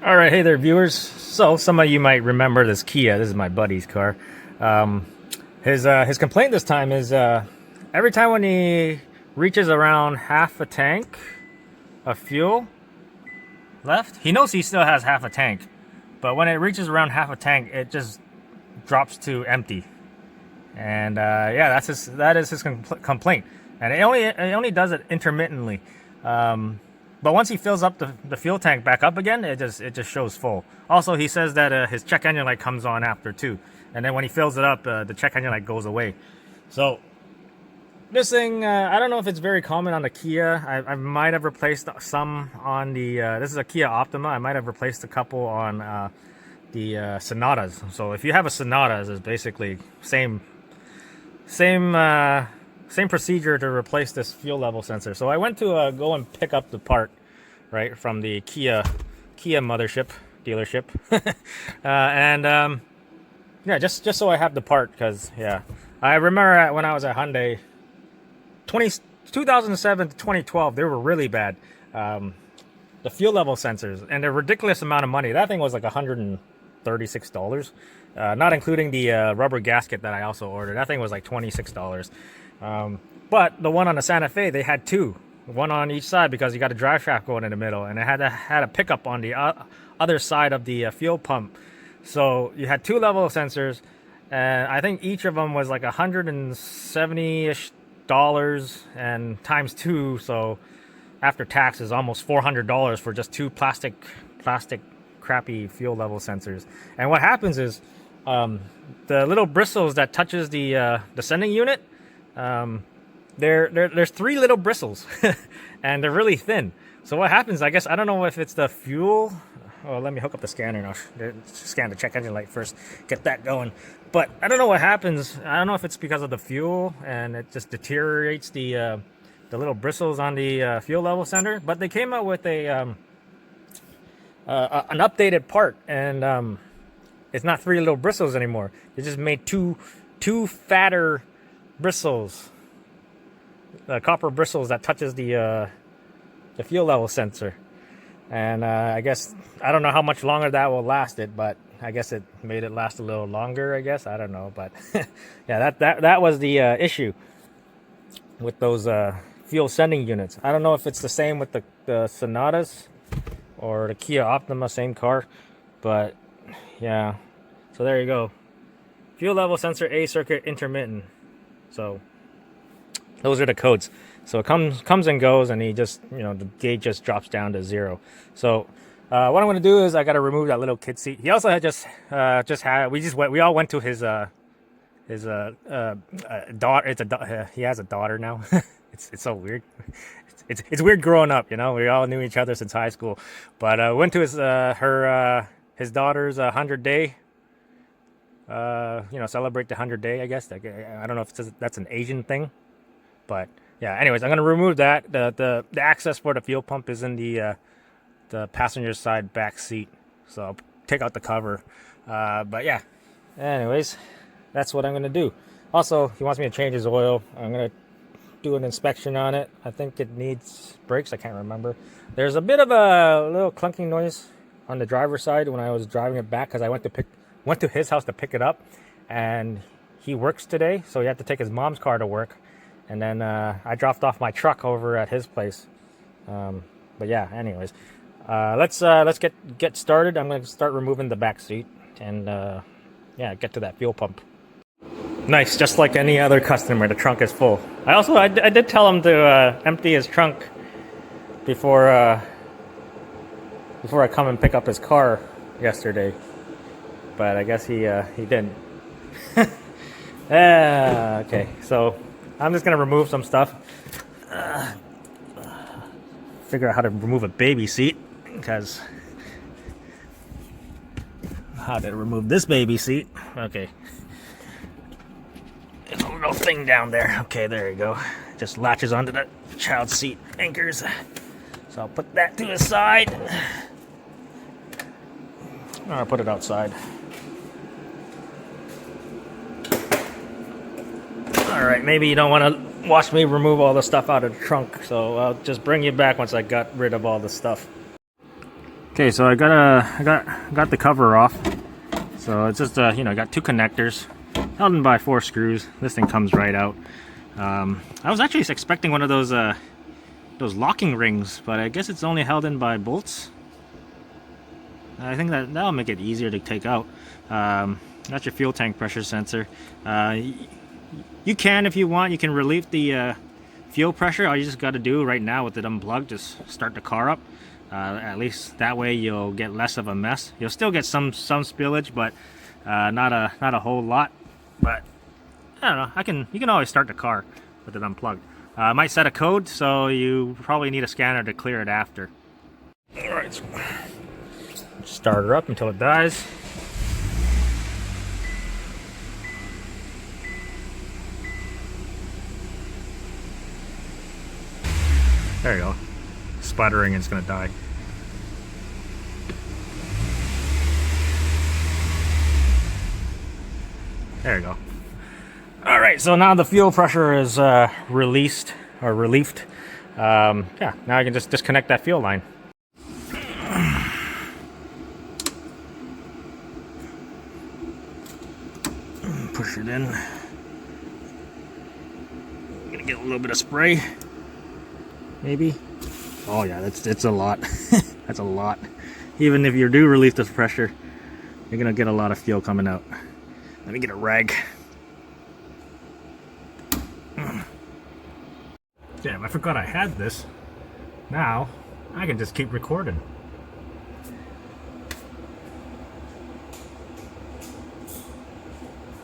All right, hey there, viewers. So some of you might remember this Kia. This is my buddy's car. His complaint this time is every time when he reaches around half a tank of fuel left, he knows he still has half a tank, but when it reaches around half a tank, it just drops to empty. And yeah, that is his complaint, and it only does it intermittently. But once he fills up the fuel tank back up again, it just shows full. Also, he says that his check engine light comes on after too, and then when he fills it up, the check engine light goes away. So this thing, I don't know if it's very common on the Kia. I might have replaced some on the. This is a Kia Optima. I might have replaced a couple on the Sonatas. So if you have a Sonata, it's basically same procedure to replace this fuel level sensor. So I went to go and pick up the part, right, from the Kia mothership dealership, and yeah, just so I have the part, because yeah, I remember when I was at Hyundai, 2007 to 2012, they were really bad. The fuel level sensors, and a ridiculous amount of money. That thing was like $136, not including the rubber gasket that I also ordered. That thing was like $26. But the one on the Santa Fe, they had two, one on each side, because you got a drive shaft going in the middle, and it had a pickup on the other side of the fuel pump. So you had two level sensors, and I think each of them was like $170-ish, and times two, so after tax is almost $400 for just two plastic crappy fuel level sensors. And what happens is the little bristles that touches the sending unit, there's three little bristles and they're really thin. So what happens, I guess, I don't know if it's the fuel. Oh, let me hook up the scanner and I'll scan the check engine light first, get that going. But I don't know what happens. I don't know if it's because of the fuel and it just deteriorates the little bristles on the fuel level sensor. But they came out with an updated part, and it's not three little bristles anymore. They just made two fatter bristles, copper bristles that touches the fuel level sensor. And I guess, I don't know how much longer that will last it, but I guess it made it last a little longer, I guess. I don't know, but yeah, that was the issue with those fuel sending units. I don't know if it's the same with the Sonatas or the Kia Optima, same car, but yeah. So there you go. Fuel level sensor A circuit intermittent. So those are the codes. So it comes and goes, and he just, the gauge just drops down to 0. So what I'm going to do is I got to remove that little kid seat. He also had we all went to his daughter. He has a daughter now. It's so weird. It's weird growing up, We all knew each other since high school, but went to his daughter's 100-day. Celebrate the 100-day. I guess. I don't know if that's an Asian thing, but yeah. Anyways, I'm gonna remove that. The access for the fuel pump is in the passenger side back seat, so I'll take out the cover. But yeah. Anyways, that's what I'm gonna do. Also, he wants me to change his oil. I'm gonna do an inspection on it. I think it needs brakes. I can't remember. There's a bit of a little clunking noise on the driver's side when I was driving it back, because I went to his house to pick it up, and he works today, so he had to take his mom's car to work, and then I dropped off my truck over at his place. But yeah, anyways, let's get started. I'm going to start removing the back seat and yeah, get to that fuel pump. Nice, just like any other customer, the trunk is full. I did tell him to empty his trunk before I come and pick up his car yesterday, but I guess he didn't. Okay, so I'm just gonna remove some stuff. Figure out how to remove a baby seat, because how to remove this baby seat. Okay, there's a little thing down there. Okay, there you go. Just latches onto the child seat anchors. So I'll put that to the side. I'll put it outside. Alright, maybe you don't want to watch me remove all the stuff out of the trunk, so I'll just bring you back once I got rid of all the stuff. Okay, so I got the cover off. So it's just you know, I got two connectors held in by 4 screws. This thing comes right out. I was actually expecting one of those locking rings, but I guess it's only held in by bolts. I think that'll make it easier to take out. That's your fuel tank pressure sensor. You can, if you want, you can relieve the fuel pressure. All you just got to do right now with it unplugged, just start the car up. At least that way you'll get less of a mess. You'll still get some spillage, but not a whole lot. But I don't know. You can always start the car with it unplugged. I might set a code, so you probably need a scanner to clear it after. All right, so start her up until it dies. There you go. Sputtering, it's gonna die. There you go. All right, so now the fuel pressure is released or relieved. Yeah, now I can just disconnect that fuel line. Push it in. I'm gonna get a little bit of spray. Maybe. Oh yeah, it's a lot. That's a lot. Even if you do relieve the pressure, you're gonna get a lot of fuel coming out. Let me get a rag. Damn, I forgot I had this. Now I can just keep recording.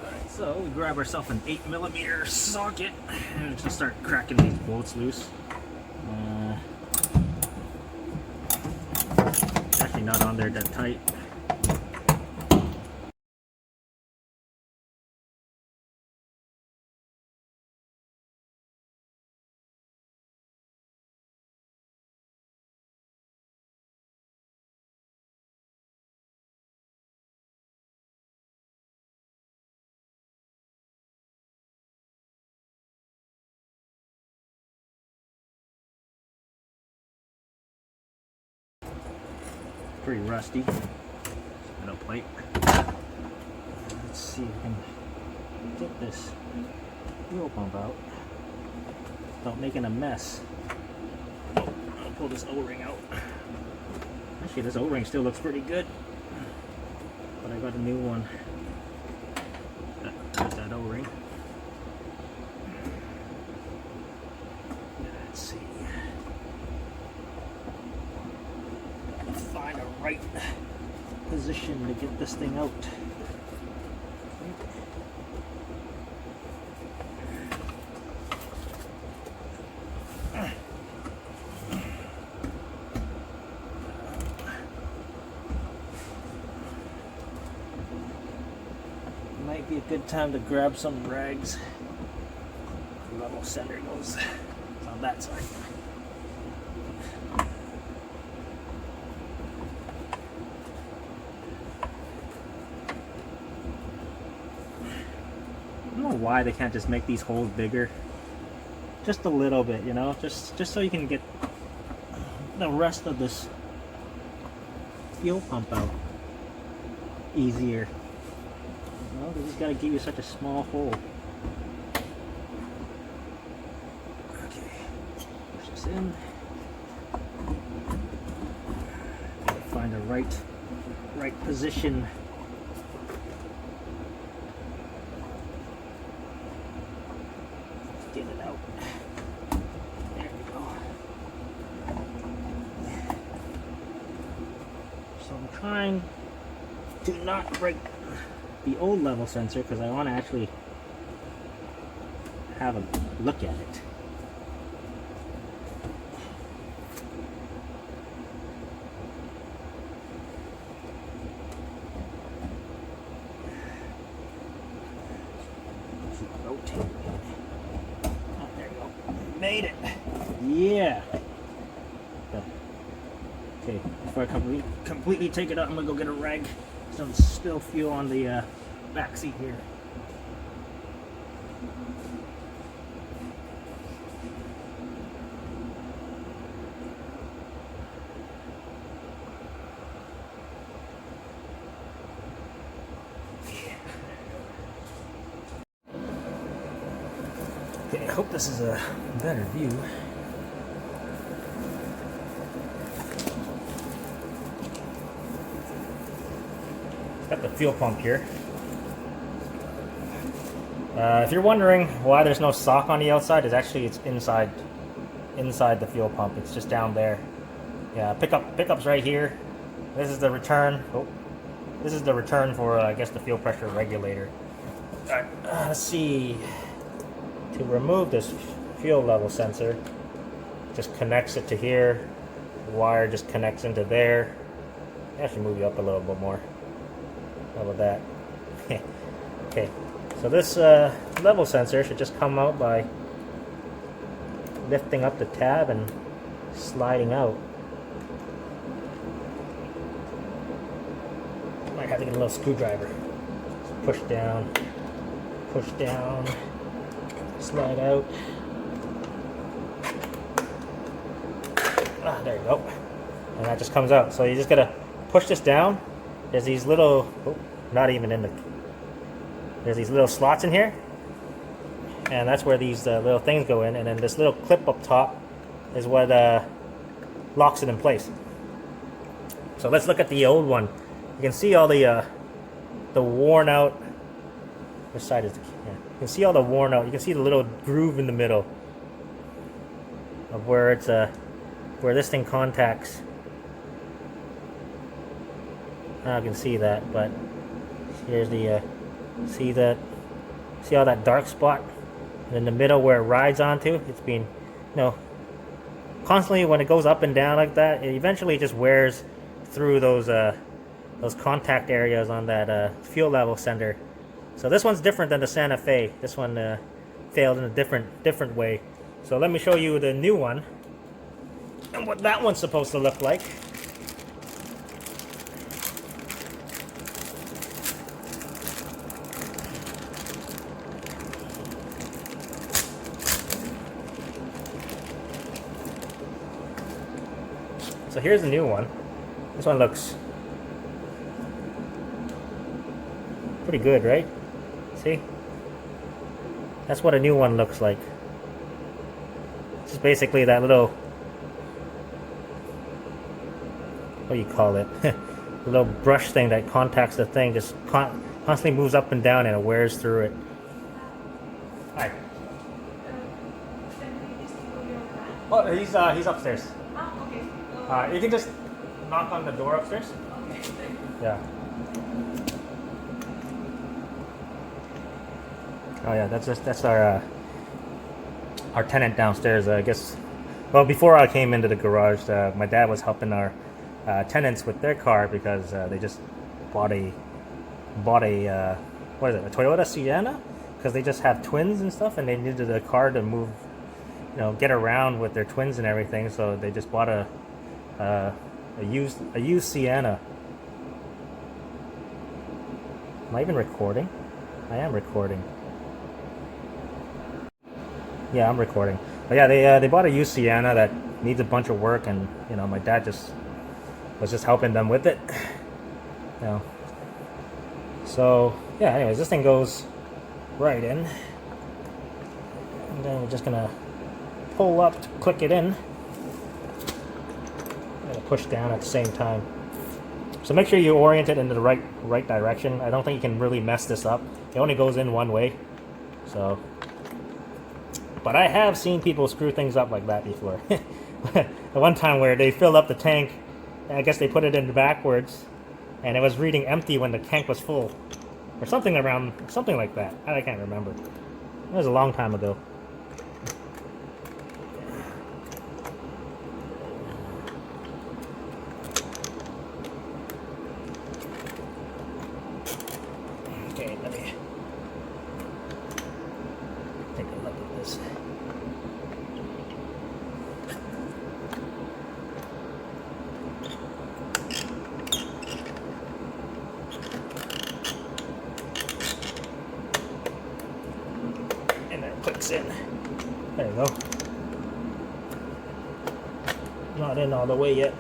Alright, so we grab ourselves an 8mm socket and just start cracking these bolts loose. Actually not on there that tight. Pretty rusty. Metal plate. Let's see if I can get this fuel pump out without making a mess. I'll pull this O-ring out. Actually, this O-ring still looks pretty good, but I got a new one. There's that O-ring. Let's see. Find a right position to get this thing out. Might be a good time to grab some rags. The level center goes on that side. I don't know why they can't just make these holes bigger. Just a little bit, you know, just so you can get the rest of this fuel pump out easier. You know, they just gotta give you such a small hole. Okay, push this in. Find the right position. Get it out. There we go. So I'm trying to not break the old level sensor because I want to actually have a look at it. Keep rotating it. Oh, there we go. Made it. Yeah. Okay, before I completely take it out, I'm gonna go get a rag. Some spill fuel on the back seat here. Okay, I hope this is a better view. Got the fuel pump here. If you're wondering why there's no sock on the outside, it's inside the fuel pump. It's just down there. Yeah, pickup's right here. This is the return. Oh, this is the return for I guess the fuel pressure regulator. All right, let's see. To remove this fuel level sensor, just connects it to here. The wire just connects into there. I should move you up a little bit more. How about that? Okay. So this level sensor should just come out by lifting up the tab and sliding out. Might have to get a little screwdriver. Push down, slide out. Ah, there you go. And that just comes out. So you just gotta push this down. There's these little, oh, not even in the, there's these little slots in here. And that's where these little things go in. And then this little clip up top is what locks it in place. So let's look at the old one. You can see all the worn out, which side is the, yeah. You can see all the worn out, you can see the little groove in the middle of where it's where this thing contacts. I can see that, but here's the see all that dark spot, and in the middle where it rides onto, it's been, constantly when it goes up and down like that, it eventually just wears through those contact areas on that fuel level sensor. So this one's different than the Santa Fe. This one failed in a different way. So let me show you the new one and what that one's supposed to look like. So here's the new one. This one looks pretty good, right? See? That's what a new one looks like. It's just basically that little, what do you call it? The little brush thing that contacts the thing, just constantly moves up and down and it wears through it. Hi. Oh, he's upstairs. You can just knock on the door upstairs. Okay. Yeah. Oh yeah, that's our tenant downstairs. I guess. Well, before I came into the garage, my dad was helping our tenants with their car because they just bought a what is it? A Toyota Sienna? Because they just have twins and stuff, and they needed a car to move, get around with their twins and everything. So they just bought a used Sienna. Am I even recording? I am recording. Yeah, I'm recording. But yeah, they bought a used Sienna that needs a bunch of work, and my dad was just helping them with it. So yeah. Anyways, this thing goes right in, and then we're just gonna pull up to click it in. Push down at the same time. So make sure you orient it into the right direction. I don't think you can really mess this up. It only goes in one way. So, but I have seen people screw things up like that before. At one time where they filled up the tank, and I guess they put it in backwards, and it was reading empty when the tank was full, or something like that. I can't remember. It was a long time ago. Okay, let me take a look at this. And that clicks in. There you go. Not in all the way yet.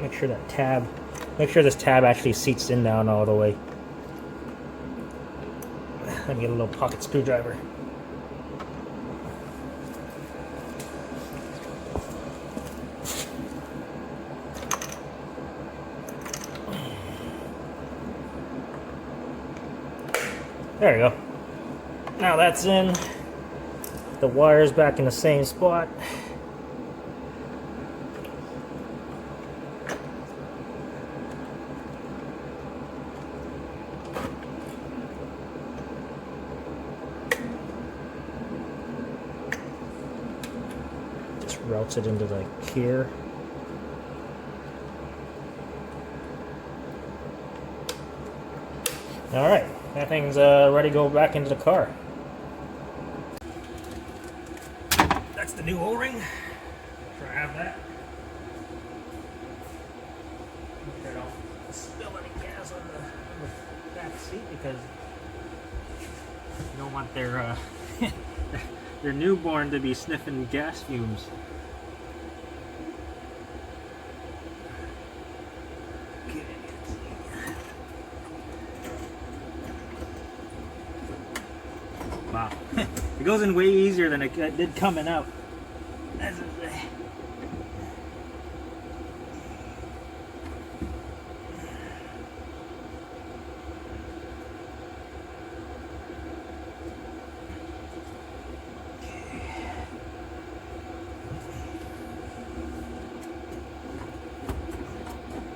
Make sure this tab actually seats in down all the way. Let me get a little pocket screwdriver. There we go. Now that's in. The wire's back in the same spot. Just routes it into like here. All right, that thing's ready to go back into the car. That's the new O-ring. Make sure I have that. Make sure I don't spill any gas on the back seat because you don't want their their newborn to be sniffing gas fumes. Wow, it goes in way easier than it did coming out.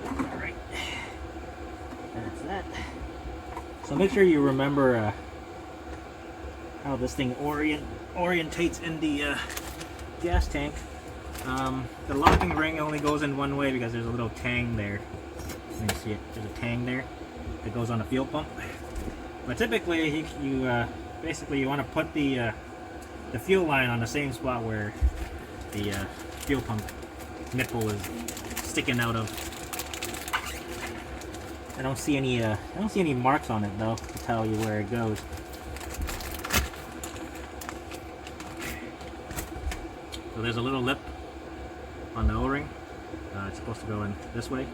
Alright, that's that. So make sure you remember how this thing orientates in the gas tank. The locking ring only goes in one way because there's a little tang there. You can see it. There's a tang there that goes on the fuel pump. But typically, you basically you want to put the fuel line on the same spot where the fuel pump nipple is sticking out of. I don't see any marks on it though to tell you where it goes. So there's a little lip on the O-ring. It's supposed to go in this way.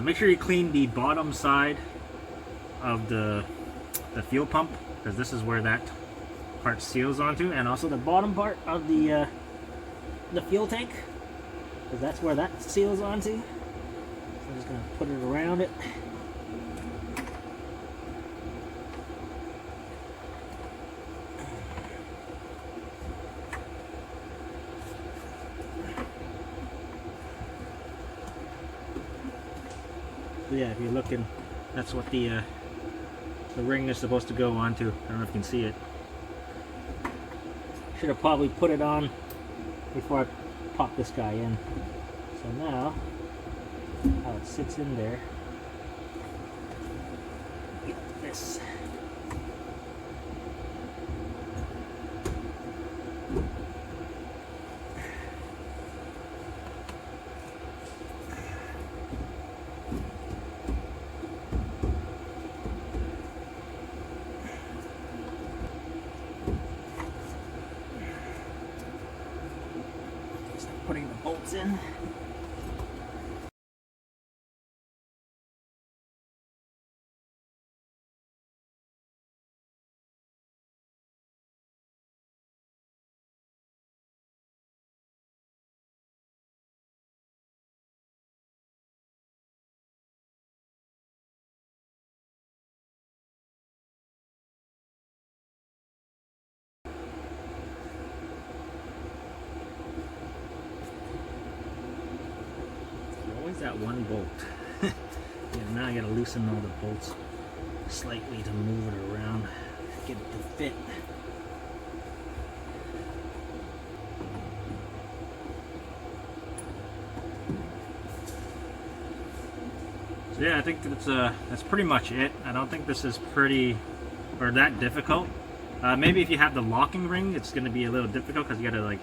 Make sure you clean the bottom side of the fuel pump because this is where that part seals onto, and also the bottom part of the fuel tank because that's where that seals onto. So I'm just gonna put it around it. So yeah, if you're looking, that's what the ring is supposed to go onto. I don't know if you can see it. Should have probably put it on before I pop this guy in. So now, how it sits in there, get this. Putting the bolts in. That one bolt. Yeah, now I gotta loosen all the bolts slightly to move it around, get it to fit. So yeah, I think that's pretty much it. I don't think this is pretty or that difficult. Maybe if you have the locking ring, it's gonna be a little difficult because you gotta like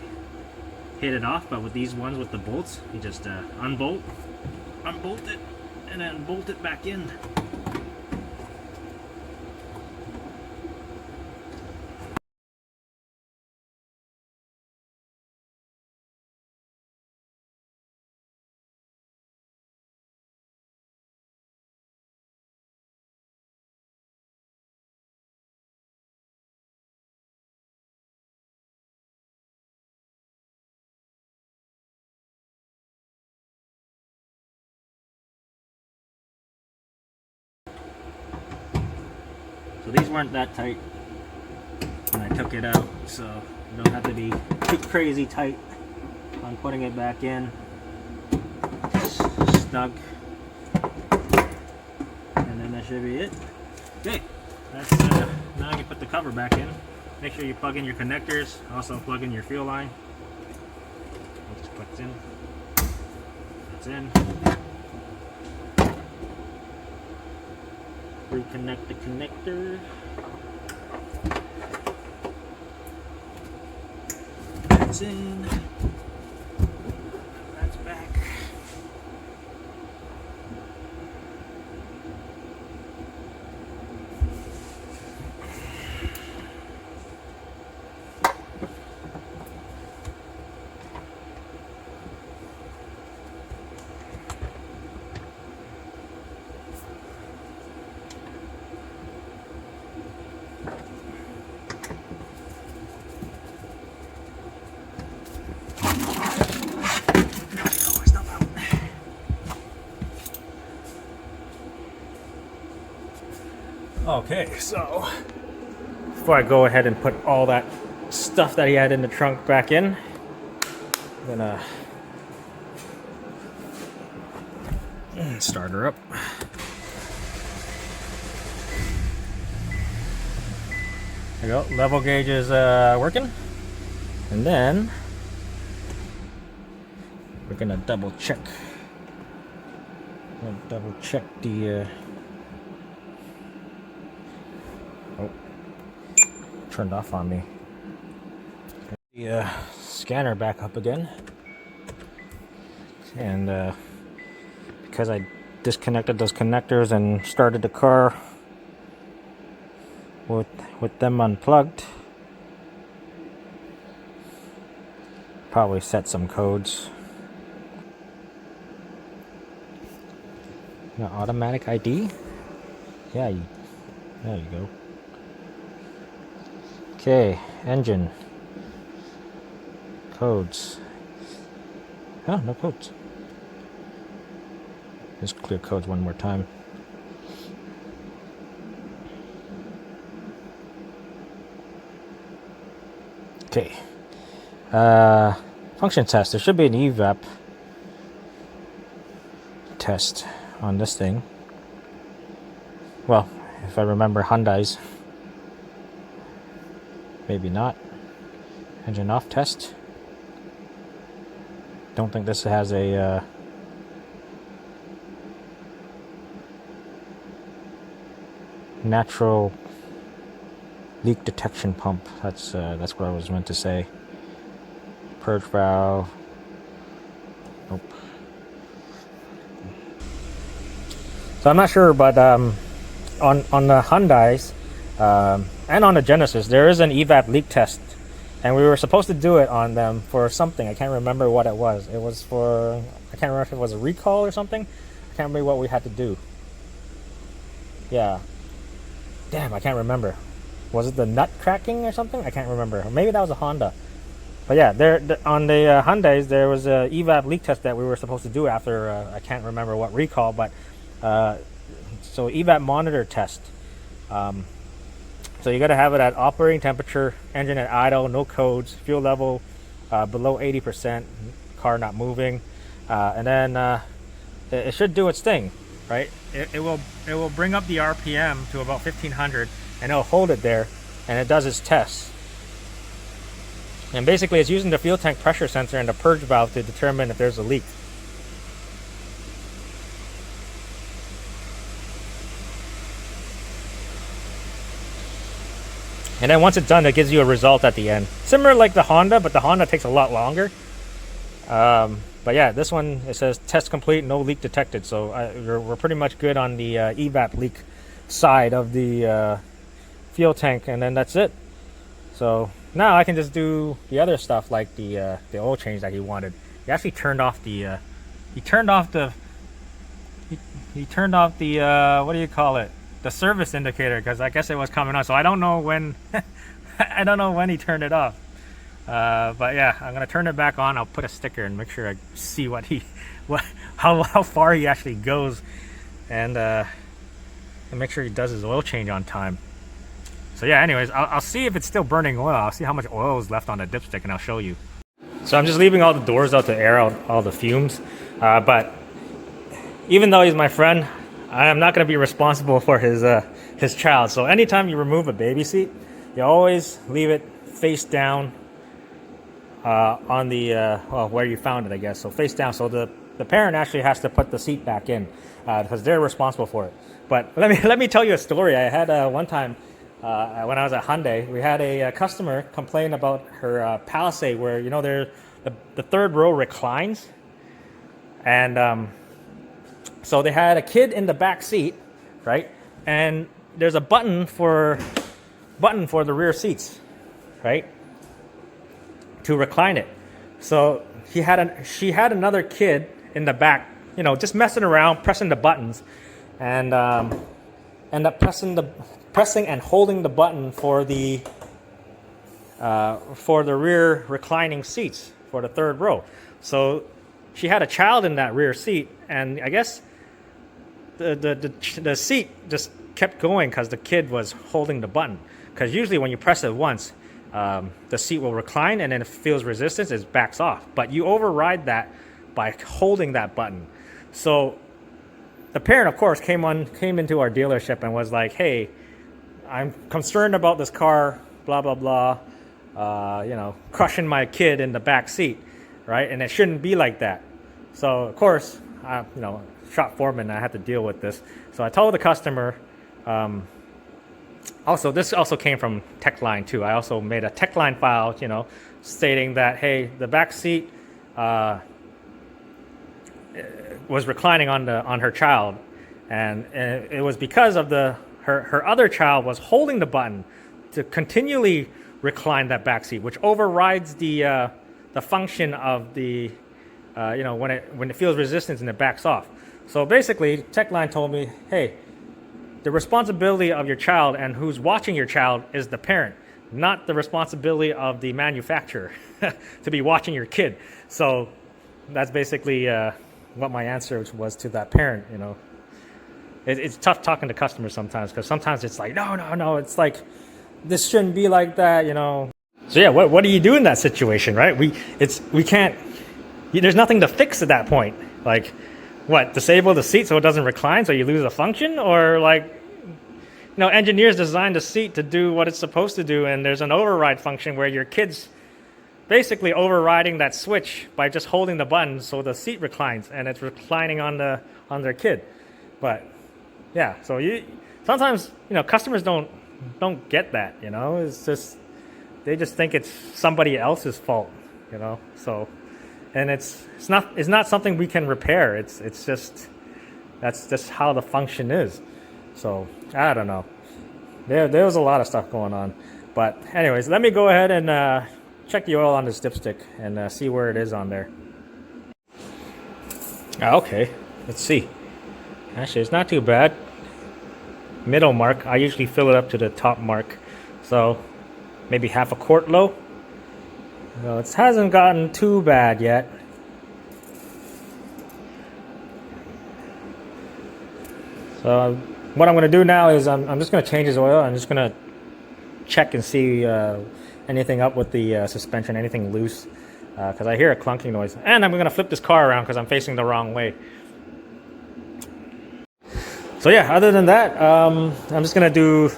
hit it off. But with these ones with the bolts, you just unbolt it and then bolt it back in. So these weren't that tight when I took it out, so you don't have to be too crazy tight on putting it back in. Snug. And then that should be it. Okay, that's now you put the cover back in. Make sure you plug in your connectors, also plug in your fuel line. It just plugs in. That's in. Reconnect the connector. That's in. That's back. Okay, so before I go ahead and put all that stuff that he had in the trunk back in, I'm gonna start her up. There you go, level gauge is working. And then we're gonna double check. Double check the oh, turned off on me. The scanner back up again, and because I disconnected those connectors and started the car with them unplugged, probably set some codes. Now, automatic ID. Yeah, there you go. Okay, engine. Codes. Oh, no codes. Just clear codes one more time. Okay. Function test. There should be an evap test on this thing. Well, if I remember Hyundai's. Maybe not. Engine off test. Don't think this has a natural leak detection pump. That's what I was meant to say. Purge valve. Nope. So I'm not sure, but on the Hyundai's and on the Genesis, there is an evap leak test, and we were supposed to do it on them for something. I can't remember what it was. It was for, I can't remember if it was a recall or something. I can't remember what we had to do. Yeah. Damn, I can't remember. Was it the nut cracking or something? I can't remember. Or maybe that was a Honda. But yeah, there on the Hyundais, there was a evap leak test that we were supposed to do after, I can't remember what recall, but so evap monitor test. So you got to have it at operating temperature, engine at idle, no codes, fuel level below 80%, car not moving, and then it should do its thing, right? It will bring up the RPM to about 1500, and it'll hold it there, and it does its tests. And basically, it's using the fuel tank pressure sensor and the purge valve to determine if there's a leak. And then once it's done, it gives you a result at the end. Similar like the Honda, but the Honda takes a lot longer. But yeah, this one, it says test complete, no leak detected. So we're pretty much good on the evap leak side of the fuel tank, and then that's it. So now I can just do the other stuff like the oil change that he wanted. He actually turned off the what do you call it? The service indicator, because I guess it was coming on. So I don't know when I don't know when he turned it off. But yeah, I'm gonna turn it back on. I'll put a sticker and make sure I see how far he actually goes, and make sure he does his oil change on time. So yeah, anyways, I'll see if it's still burning oil. I'll see how much oil is left on the dipstick, and I'll show you. So I'm just leaving all the doors out to air out all the fumes. But even though he's my friend, I am not going to be responsible for his child. So anytime you remove a baby seat, you always leave it face down on the well, where you found it, I guess. So face down. So the parent actually has to put the seat back in because they're responsible for it. But let me tell you a story. I had one time when I was at Hyundai, we had a customer complain about her Palisade, where the third row reclines, and so they had a kid in the back seat, right? And there's a button for the rear seats, right? To recline it. So she had another kid in the back, just messing around, pressing the buttons, and end up pressing and holding the button for the rear reclining seats for the third row. So she had a child in that rear seat, and I guess the seat just kept going because the kid was holding the button. Because usually when you press it once, the seat will recline, and then if it feels resistance, it backs off. But you override that by holding that button. So the parent, of course, came into our dealership and was like, "Hey, I'm concerned about this car, blah blah blah, crushing my kid in the back seat, right? And it shouldn't be like that." So of course, shop foreman, I had to deal with this. So I told the customer. Also, this also came from TechLine too. I also made a TechLine file, stating that, hey, the back seat was reclining on her child, and it was because of her other child was holding the button to continually recline that back seat, which overrides the function of the when it feels resistance and it backs off. So basically, TechLine told me, hey, the responsibility of your child and who's watching your child is the parent, not the responsibility of the manufacturer to be watching your kid. So that's basically what my answer was to that parent. It's tough talking to customers sometimes, because sometimes it's like, no, it's like, this shouldn't be like that, So yeah, what do you do in that situation, right? We can't. There's nothing to fix at that point. Like, what, disable the seat so it doesn't recline, so you lose a function? Or like, engineers designed the seat to do what it's supposed to do, and there's an override function where your kid's basically overriding that switch by just holding the button so the seat reclines, and it's reclining on their kid. But yeah, so sometimes customers don't get that. It's just, they just think it's somebody else's fault. So. And it's not something we can repair. It's just, that's just how the function is. So I don't know. There was a lot of stuff going on. But anyways, let me go ahead and check the oil on this dipstick and see where it is on there. Okay, let's see. Actually, it's not too bad. Middle mark. I usually fill it up to the top mark. So maybe half a quart low. No, it hasn't gotten too bad yet. So what I'm going to do now is I'm just going to change his oil. I'm just going to check and see anything up with the suspension, anything loose, because I hear a clunking noise. And I'm going to flip this car around because I'm facing the wrong way. So yeah, other than that, I'm just going to do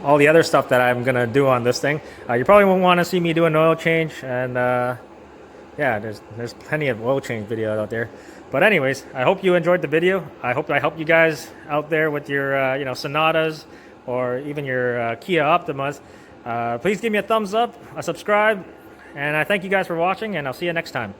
all the other stuff that I'm gonna do on this thing. You probably won't want to see me do an oil change, and yeah, there's plenty of oil change videos out there. But anyways, I hope you enjoyed the video. I hope I helped you guys out there with your Sonatas or even your Kia Optimas. Please give me a thumbs up, a subscribe, and I thank you guys for watching, and I'll see you next time.